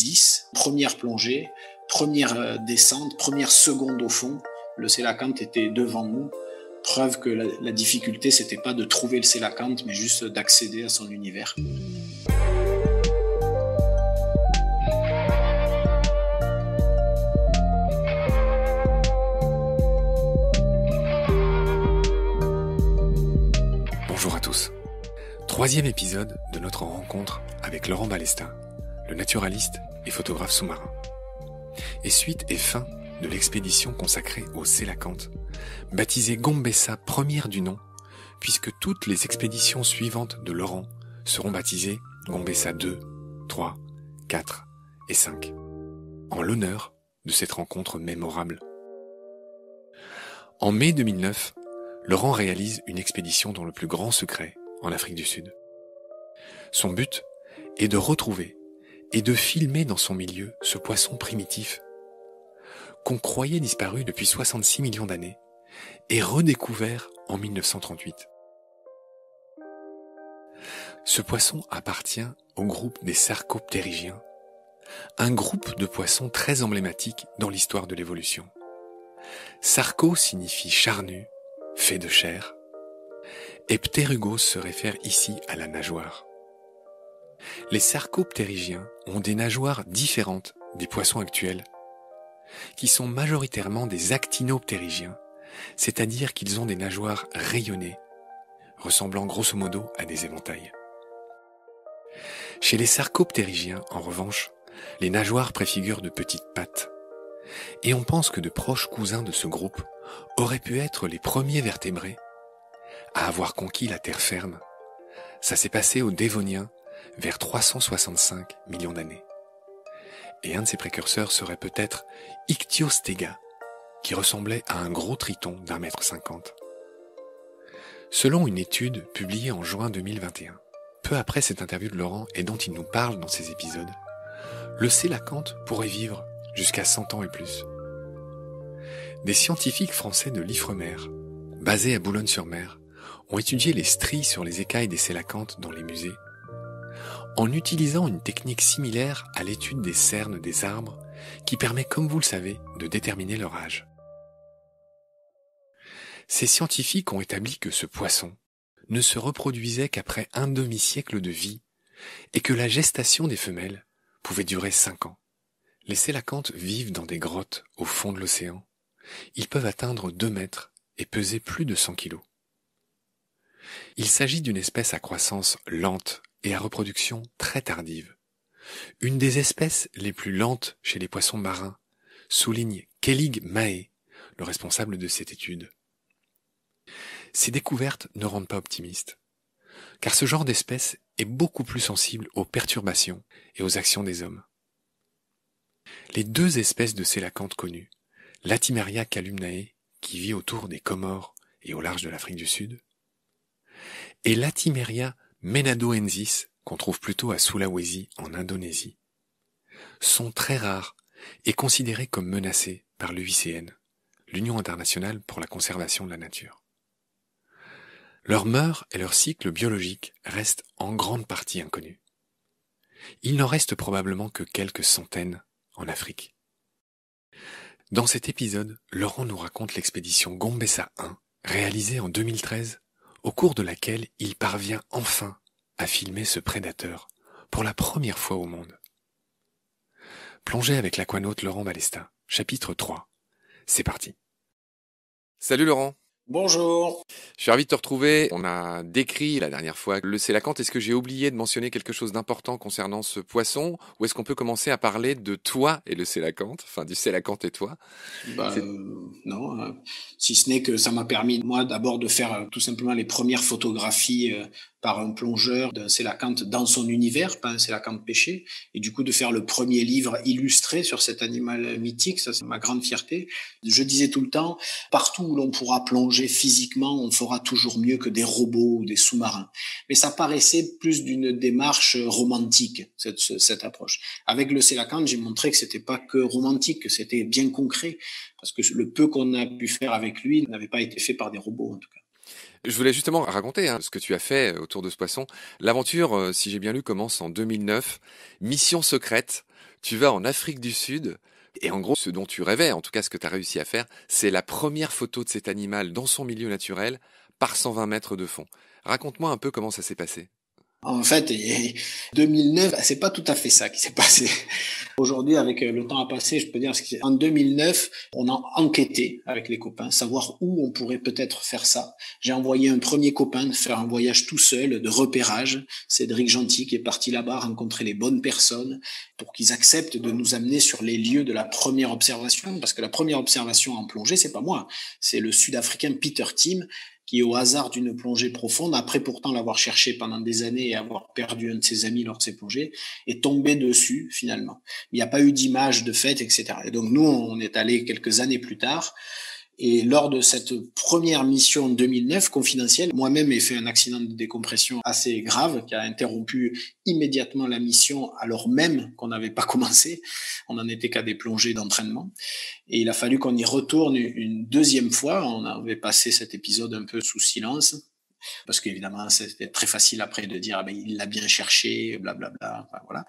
2010. Première plongée, première descente, première seconde au fond. Le sélacanthe était devant nous. Preuve que la difficulté, c'était pas de trouver le sélacanthe, mais juste d'accéder à son univers. Bonjour à tous. Troisième épisode de notre rencontre avec Laurent Balestin, le naturaliste et photographe sous-marin. Et suite et fin de l'expédition consacrée au sélacanthe, baptisée Gombessa première du nom, puisque toutes les expéditions suivantes de Laurent seront baptisées Gombessa 2, 3, 4 et 5, en l'honneur de cette rencontre mémorable. En mai 2009, Laurent réalise une expédition dans le plus grand secret en Afrique du Sud. Son but est de retrouver et de filmer dans son milieu ce poisson primitif qu'on croyait disparu depuis 66 millions d'années et redécouvert en 1938. Ce poisson appartient au groupe des sarcoptérygiens, un groupe de poissons très emblématique dans l'histoire de l'évolution. Sarco signifie charnu, fait de chair, et ptérugos se réfère ici à la nageoire. Les sarcoptérygiens ont des nageoires différentes des poissons actuels, qui sont majoritairement des actinoptérygiens, c'est-à-dire qu'ils ont des nageoires rayonnées, ressemblant grosso modo à des éventails. Chez les sarcoptérygiens, en revanche, les nageoires préfigurent de petites pattes, et on pense que de proches cousins de ce groupe auraient pu être les premiers vertébrés à avoir conquis la terre ferme. Ça s'est passé au Dévonien, vers 365 millions d'années. Et un de ses précurseurs serait peut-être Ichthyostega, qui ressemblait à un gros triton d'1,50 m. Selon une étude publiée en juin 2021, peu après cette interview de Laurent et dont il nous parle dans ces épisodes, le sélacanthe pourrait vivre jusqu'à 100 ans et plus. Des scientifiques français de l'Ifremer, basés à Boulogne-sur-Mer, ont étudié les stries sur les écailles des sélacanthes dans les musées, en utilisant une technique similaire à l'étude des cernes des arbres, qui permet, comme vous le savez, de déterminer leur âge. Ces scientifiques ont établi que ce poisson ne se reproduisait qu'après un demi-siècle de vie, et que la gestation des femelles pouvait durer 5 ans. Les sélacanthes vivent dans des grottes au fond de l'océan. Ils peuvent atteindre 2 mètres et peser plus de 100 kilos. Il s'agit d'une espèce à croissance lente et à reproduction très tardive. Une des espèces les plus lentes chez les poissons marins, souligne Kellig Mahé, le responsable de cette étude. Ces découvertes ne rendent pas optimistes, car ce genre d'espèce est beaucoup plus sensible aux perturbations et aux actions des hommes. Les 2 espèces de sélacanthes connues, Latimeria calumnae, qui vit autour des Comores et au large de l'Afrique du Sud, et Latimeria menadoensis, qu'on trouve plutôt à Sulawesi en Indonésie, sont très rares et considérées comme menacées par l'UICN, l'Union internationale pour la conservation de la nature. Leurs mœurs et leur cycle biologique restent en grande partie inconnus. Il n'en reste probablement que quelques centaines en Afrique. Dans cet épisode, Laurent nous raconte l'expédition Gombessa 1, réalisée en 2013, au cours de laquelle il parvient enfin à filmer ce prédateur pour la première fois au monde. Plongée avec l'aquanaute Laurent Balestin, chapitre 3. C'est parti. Salut Laurent. Bonjour. Je suis ravi de te retrouver. On a décrit la dernière fois le sélacanthe. Est-ce que j'ai oublié de mentionner quelque chose d'important concernant ce poisson, ou est-ce qu'on peut commencer à parler de toi et le sélacanthe, enfin du sélacanthe et toi? Non, si ce n'est que ça m'a permis, moi, d'abord de faire tout simplement les premières photographies par un plongeur d'un sélacanthe dans son univers, pas un sélacanthe pêché, et du coup de faire le premier livre illustré sur cet animal mythique, ça c'est ma grande fierté. Je disais tout le temps, partout où l'on pourra plonger physiquement, on fera toujours mieux que des robots ou des sous-marins. Mais ça paraissait plus d'une démarche romantique, cette approche. Avec le sélacanthe, j'ai montré que c'était pas que romantique, que c'était bien concret, parce que le peu qu'on a pu faire avec lui n'avait pas été fait par des robots en tout cas. Je voulais justement raconter ce que tu as fait autour de ce poisson. L'aventure, si j'ai bien lu, commence en 2009. Mission secrète. Tu vas en Afrique du Sud, et en gros, ce dont tu rêvais, en tout cas ce que tu as réussi à faire, c'est la première photo de cet animal dans son milieu naturel par 120 mètres de fond. Raconte-moi un peu comment ça s'est passé. En fait, 2009, c'est pas tout à fait ça qui s'est passé. Aujourd'hui, avec le temps à passer, je peux dire qu'en 2009, on a enquêté avec les copains, savoir où on pourrait peut-être faire ça. J'ai envoyé un premier copain de faire un voyage tout seul de repérage, Cédric Gentil, qui est parti là-bas rencontrer les bonnes personnes pour qu'ils acceptent de nous amener sur les lieux de la première observation, parce que la première observation en plongée, c'est pas moi, c'est le Sud-Africain Peter Tim, qui, au hasard d'une plongée profonde, après pourtant l'avoir cherché pendant des années et avoir perdu un de ses amis lors de ses plongées, est tombé dessus finalement. Il n'y a pas eu d'image de fait, etc. Et donc nous, on est allé quelques années plus tard. Et lors de cette première mission 2009 confidentielle, moi-même ai fait un accident de décompression assez grave qui a interrompu immédiatement la mission alors même qu'on n'avait pas commencé. On n'en était qu'à des plongées d'entraînement. Et il a fallu qu'on y retourne une deuxième fois. On avait passé cet épisode un peu sous silence. Parce qu'évidemment, c'était très facile après de dire, ah ben, il l'a bien cherché, blablabla. Enfin, voilà.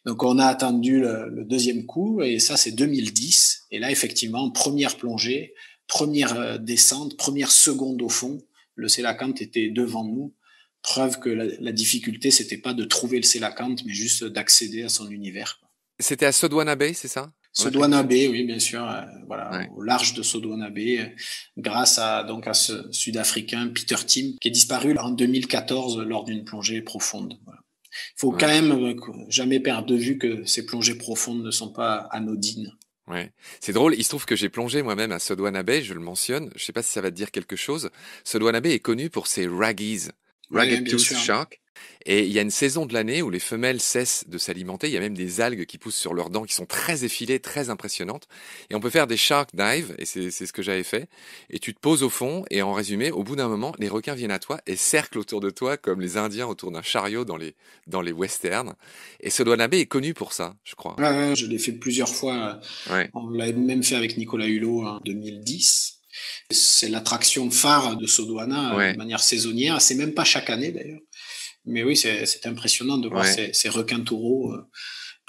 Donc, on a attendu le deuxième coup, et ça, c'est 2010. Et là, effectivement, première plongée, première descente, première seconde au fond. Le sélacanthe était devant nous. Preuve que la difficulté, c'était pas de trouver le sélacanthe, mais juste d'accéder à son univers. C'était à Sodwana Bay, c'est ça? Sodwana Bay, oui, bien sûr, voilà, Ouais. au large de Sodwana Bay, grâce à ce Sud-Africain Peter Tim, qui est disparu en 2014 lors d'une plongée profonde. Voilà. Il faut quand même jamais perdre de vue que ces plongées profondes ne sont pas anodines. Ouais. C'est drôle, il se trouve que j'ai plongé moi-même à Sodwana Bay, je le mentionne, je sais pas si ça va te dire quelque chose. Sodwana Bay est connu pour ses raggies, Ragged Tooth Shark. Et il y a une saison de l'année où les femelles cessent de s'alimenter. Il y a même des algues qui poussent sur leurs dents qui sont très effilées, très impressionnantes. Et on peut faire des shark dives, et c'est ce que j'avais fait. Et tu te poses au fond, et en résumé, au bout d'un moment, les requins viennent à toi et cerclent autour de toi comme les Indiens autour d'un chariot dans les westerns. Et Sodwana Bay est connu pour ça, je crois. Ouais, je l'ai fait plusieurs fois. Ouais. On l'avait même fait avec Nicolas Hulot en 2010. C'est l'attraction phare de Sodwana de manière saisonnière. C'est même pas chaque année d'ailleurs. Mais oui, c'est impressionnant de voir ces requins taureaux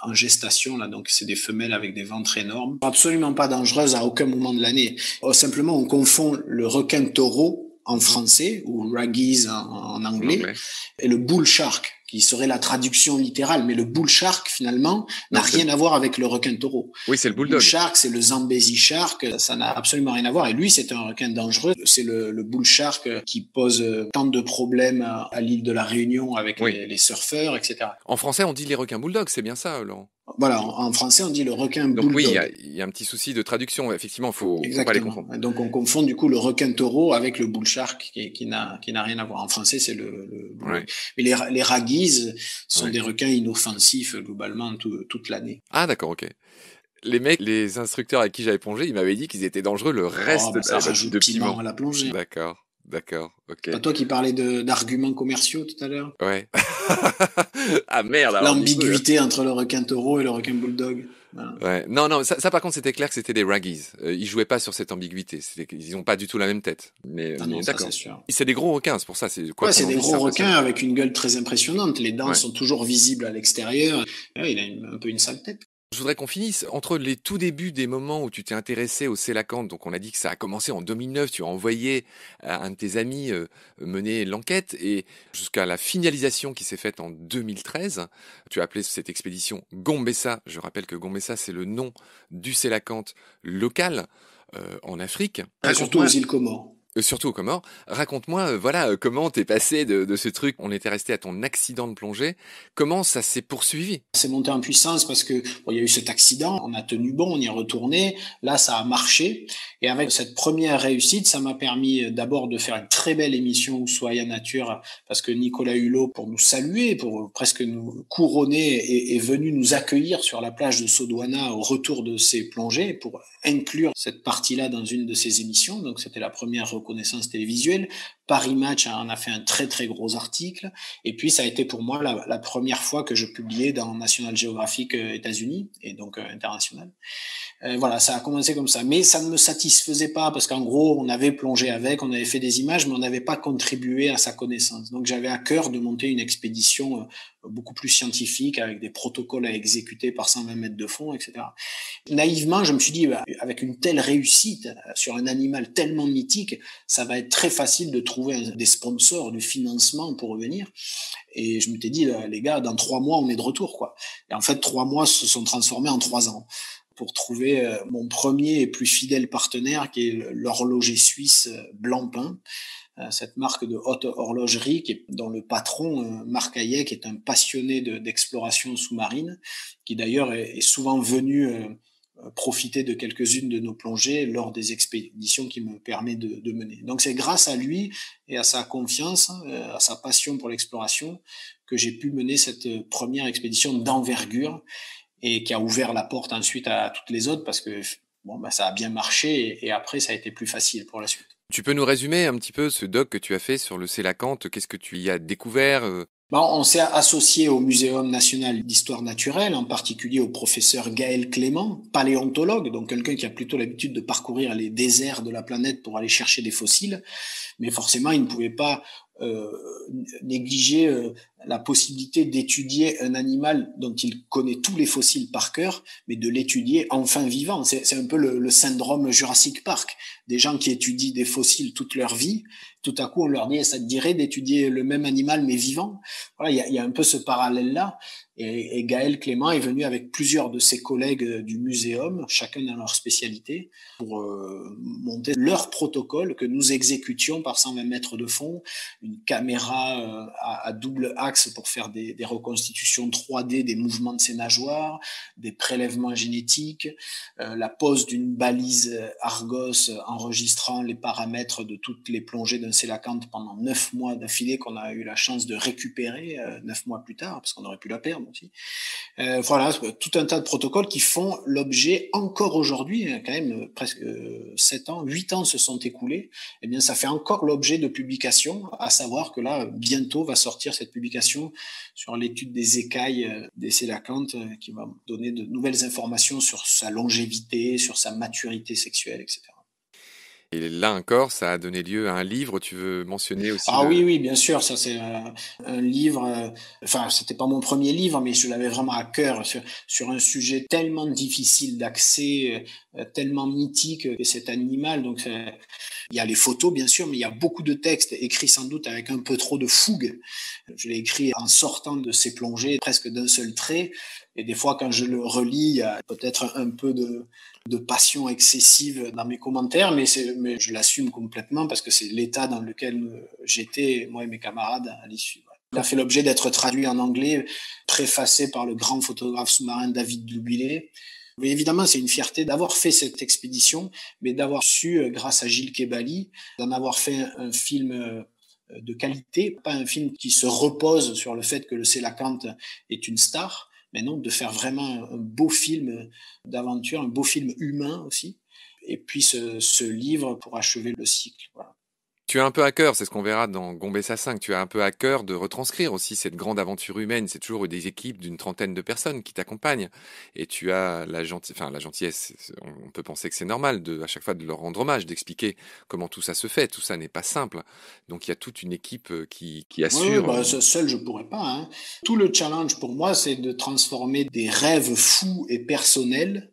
en gestation là. Donc c'est des femelles avec des ventres énormes, absolument pas dangereuses à aucun moment de l'année. Simplement, on confond le requin taureau en français ou raggies en anglais et le bull shark, qui serait la traduction littérale, mais le bull shark, finalement, n'a rien à voir avec le requin taureau. Oui, c'est le bulldog. Le bull shark, c'est le Zambezi shark, ça n'a absolument rien à voir. Et lui, c'est un requin dangereux. C'est le bull shark qui pose tant de problèmes à l'île de la Réunion avec les surfeurs, etc. En français, on dit les requins bulldogs, c'est bien ça, Laurent? Voilà, en français, on dit le requin bulldog. Donc oui, il y a un petit souci de traduction. Effectivement, faut pas les confondre. Donc on confond du coup le requin taureau avec le bull shark qui n'a rien à voir. En français, c'est le bulldog. Mais les raggies sont des requins inoffensifs globalement toute l'année. Ah d'accord, ok. Les mecs, les instructeurs avec qui j'avais plongé, ils m'avaient dit qu'ils étaient dangereux le reste ça rajoute de piment à la plongée. D'accord, ok. Pas toi qui parlais d'arguments commerciaux tout à l'heure? Ouais. Ah merde. L'ambiguïté entre le requin taureau et le requin bulldog. Voilà. Ouais. Non, ça par contre c'était clair que c'était des raggies. Ils jouaient pas sur cette ambiguïté. Ils ont pas du tout la même tête. Mais d'accord. C'est des gros requins, c'est pour ça. C'est des gros requins avec une gueule très impressionnante. Les dents sont toujours visibles à l'extérieur. Il a un peu une sale tête. Je voudrais qu'on finisse entre les tout débuts des moments où tu t'es intéressé au sélacanthe. Donc on a dit que ça a commencé en 2009. Tu as envoyé à un de tes amis mener l'enquête et jusqu'à la finalisation qui s'est faite en 2013. Tu as appelé cette expédition Gombessa. Je rappelle que Gombessa, c'est le nom du sélacanthe local en Afrique. Et surtout aux îles Comores. Surtout aux Comores. Raconte-moi, comment t'es passé de ce truc. On était resté à ton accident de plongée. Comment ça s'est poursuivi? C'est monté en puissance parce que il y a eu cet accident. On a tenu bon, on y est retourné. Là, ça a marché. Et avec cette première réussite, ça m'a permis d'abord de faire une très belle émission Ushuaïa Nature parce que Nicolas Hulot, pour nous saluer, pour presque nous couronner, est venu nous accueillir sur la plage de Sodwana au retour de ses plongées pour inclure cette partie-là dans une de ses émissions. Donc, c'était la première reconnaissance télévisuelle. Paris Match en a fait un très très gros article. Et puis, ça a été pour moi la première fois que je publiais dans National Geographic États-Unis et donc international. Voilà, ça a commencé comme ça. Mais ça ne me satisfaisait pas parce qu'en gros, on avait plongé avec, on avait fait des images, mais on n'avait pas contribué à sa connaissance. Donc, j'avais à cœur de monter une expédition beaucoup plus scientifique, avec des protocoles à exécuter par 120 mètres de fond, etc. Naïvement, je me suis dit, avec une telle réussite sur un animal tellement mythique, ça va être très facile de trouver des sponsors, du financement pour revenir. Et je m'étais dit, les gars, dans 3 mois, on est de retour, quoi. Et en fait, 3 mois se sont transformés en 3 ans pour trouver mon premier et plus fidèle partenaire, qui est l'horloger suisse Blancpain, cette marque de haute horlogerie dont le patron, Marc Hayek, est un passionné d'exploration sous-marine, qui d'ailleurs est souvent venu profiter de quelques-unes de nos plongées lors des expéditions qu'il me permet de mener. Donc c'est grâce à lui et à sa confiance, à sa passion pour l'exploration, que j'ai pu mener cette première expédition d'envergure et qui a ouvert la porte ensuite à toutes les autres, parce que ça a bien marché et après ça a été plus facile pour la suite. Tu peux nous résumer un petit peu ce doc que tu as fait sur le Sélacanthe? Qu'est-ce que tu y as découvert? On s'est associé au Muséum national d'histoire naturelle, en particulier au professeur Gaël Clément, paléontologue, donc quelqu'un qui a plutôt l'habitude de parcourir les déserts de la planète pour aller chercher des fossiles. Mais forcément, il ne pouvait pas négliger la possibilité d'étudier un animal dont il connaît tous les fossiles par cœur, mais de l'étudier enfin vivant. C'est un peu le syndrome Jurassic Park. Des gens qui étudient des fossiles toute leur vie, tout à coup on leur dit, ça te dirait d'étudier le même animal mais vivant? Voilà, il y a un peu ce parallèle-là. Et Gaël Clément est venu avec plusieurs de ses collègues du muséum, chacun dans leur spécialité, pour monter leur protocole que nous exécutions par 120 mètres de fond, une caméra à double axe pour faire des reconstitutions 3D des mouvements de ses nageoires, des prélèvements génétiques, la pose d'une balise Argos enregistrant les paramètres de toutes les plongées d'un sélacanthe pendant 9 mois d'affilée qu'on a eu la chance de récupérer 9 mois plus tard, parce qu'on aurait pu la perdre aussi. Voilà, tout un tas de protocoles qui font l'objet encore aujourd'hui, quand même presque 7 ans, 8 ans se sont écoulés, eh bien ça fait encore l'objet de publications, à savoir que là, bientôt va sortir cette publication sur l'étude des écailles des sélacanthes qui va donner de nouvelles informations sur sa longévité, sur sa maturité sexuelle, etc. Et là encore, ça a donné lieu à un livre. Tu veux mentionner aussi Oui, bien sûr. Ça, c'est un livre. C'était pas mon premier livre, mais je l'avais vraiment à cœur sur un sujet tellement difficile d'accès, tellement mythique que cet animal. Donc, il y a les photos, bien sûr, mais il y a beaucoup de textes écrits sans doute avec un peu trop de fougue. Je l'ai écrit en sortant de ces plongées presque d'un seul trait. Et des fois, quand je le relis, il y a peut-être un peu de passion excessive dans mes commentaires, mais je l'assume complètement parce que c'est l'état dans lequel j'étais, moi et mes camarades, à l'issue. Il a fait l'objet d'être traduit en anglais, préfacé par le grand photographe sous-marin David Dubillet. Mais évidemment, c'est une fierté d'avoir fait cette expédition, mais d'avoir su, grâce à Gilles Kebali, d'en avoir fait un film de qualité, pas un film qui se repose sur le fait que le sélacanthe est une star, mais non, de faire vraiment un beau film d'aventure, un beau film humain aussi, et puis ce livre pour achever le cycle. Voilà. Tu as un peu à cœur, c'est ce qu'on verra dans Gombessa 5, tu as un peu à cœur de retranscrire aussi cette grande aventure humaine. C'est toujours des équipes d'une trentaine de personnes qui t'accompagnent. Et tu as la gentillesse, on peut penser que c'est normal à chaque fois de leur rendre hommage, d'expliquer comment tout ça se fait. Tout ça n'est pas simple. Donc il y a toute une équipe qui assure. Oui, seul je pourrais pas. Hein. Tout le challenge pour moi, c'est de transformer des rêves fous et personnels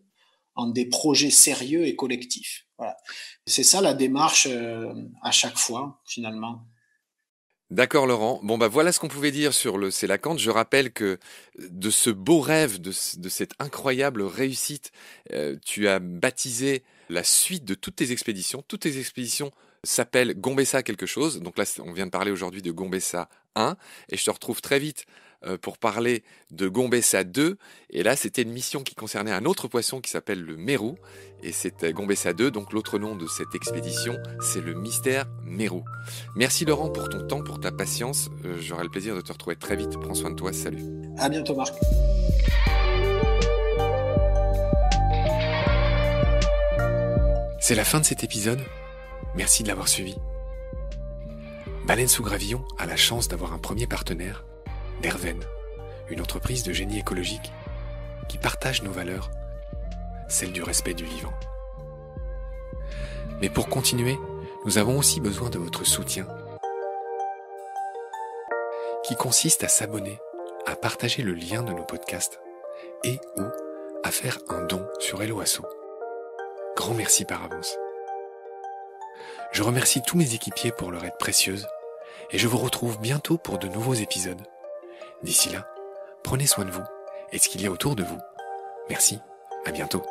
en des projets sérieux et collectifs. Voilà. C'est ça la démarche à chaque fois, finalement. D'accord Laurent. Bon voilà ce qu'on pouvait dire sur le Sélacanthe. Je rappelle que de ce beau rêve, de cette incroyable réussite, tu as baptisé la suite de toutes tes expéditions. Toutes tes expéditions s'appellent Gombessa quelque chose. Donc là, on vient de parler aujourd'hui de Gombessa 1 et je te retrouve très vite pour parler de Gombessa 2. Et là, c'était une mission qui concernait un autre poisson qui s'appelle le mérou. Et c'était Gombessa 2, donc l'autre nom de cette expédition, c'est le mystère mérou. Merci Laurent pour ton temps, pour ta patience. J'aurai le plaisir de te retrouver très vite. Prends soin de toi, salut. À bientôt Marc. C'est la fin de cet épisode. Merci de l'avoir suivi. Baleine sous gravillon a la chance d'avoir un premier partenaire, Derven, une entreprise de génie écologique qui partage nos valeurs, celle du respect du vivant. Mais pour continuer, nous avons aussi besoin de votre soutien, qui consiste à s'abonner à partager le lien de nos podcasts et ou à faire un don sur Hello Asso. Grand merci par avance. Je remercie tous mes équipiers pour leur aide précieuse et je vous retrouve bientôt pour de nouveaux épisodes. D'ici là, prenez soin de vous et de ce qu'il y a autour de vous. Merci, à bientôt.